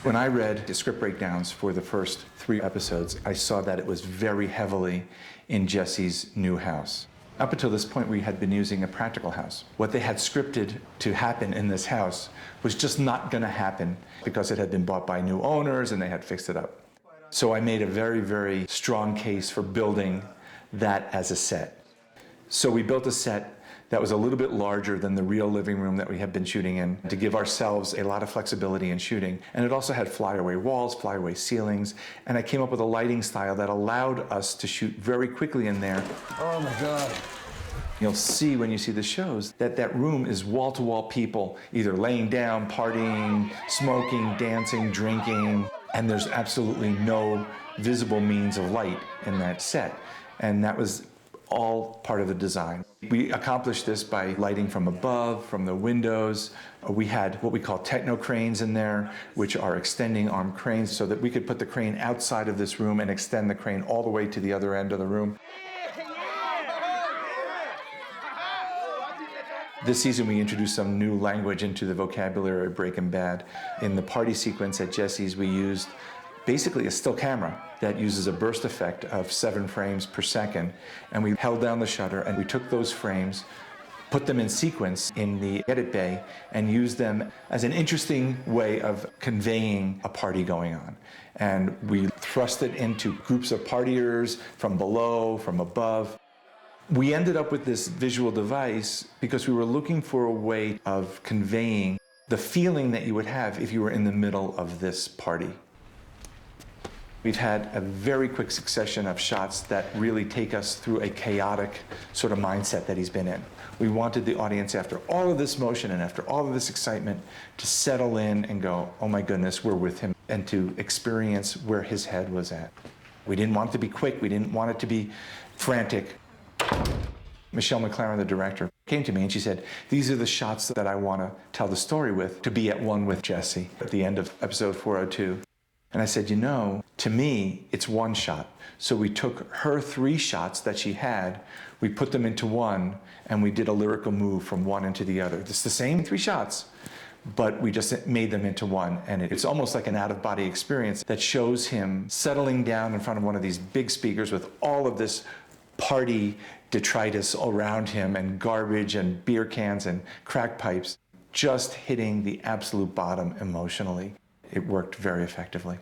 When I read the script breakdowns for the first 3 episodes, I saw that it was very heavily in Jesse's new house. Up until this point, we had been using a practical house. What they had scripted to happen in this house was just not going to happen because it had been bought by new owners and they had fixed it up. So I made a very, very strong case for building that as a set. So we built a set that was a little bit larger than the real living room that we had been shooting in to give ourselves a lot of flexibility in shooting. And it also had flyaway walls, flyaway ceilings, and I came up with a lighting style that allowed us to shoot very quickly in there. Oh my God. You'll see when you see the shows that that room is wall-to-wall people, either laying down, partying, smoking, dancing, drinking, and there's absolutely no visible means of light in that set. And that was all part of the design. We accomplished this by lighting from above, from the windows. We had what we call techno cranes in there, which are extending arm cranes so that we could put the crane outside of this room and extend the crane all the way to the other end of the room. This season we introduced some new language into the vocabulary of Breaking Bad. In the party sequence at Jesse's, we used basically a still camera that uses a burst effect of 7 frames per second. And we held down the shutter and we took those frames, put them in sequence in the edit bay, and used them as an interesting way of conveying a party going on. And we thrust it into groups of partiers from below, from above. We ended up with this visual device because we were looking for a way of conveying the feeling that you would have if you were in the middle of this party. We've had a very quick succession of shots that really take us through a chaotic sort of mindset that he's been in. We wanted the audience, after all of this motion and after all of this excitement, to settle in and go, oh my goodness, we're with him, and to experience where his head was at. We didn't want it to be quick. We didn't want it to be frantic. Michelle McLaren, the director, came to me and she said, these are the shots that I want to tell the story with, to be at one with Jesse at the end of episode 402. And I said, you know, to me, it's one shot. So we took her 3 shots that she had, we put them into one, and we did a lyrical move from one into the other. It's the same 3 shots, but we just made them into one. And it's almost like an out-of-body experience that shows him settling down in front of one of these big speakers with all of this party detritus around him and garbage and beer cans and crack pipes, just hitting the absolute bottom emotionally. It worked very effectively.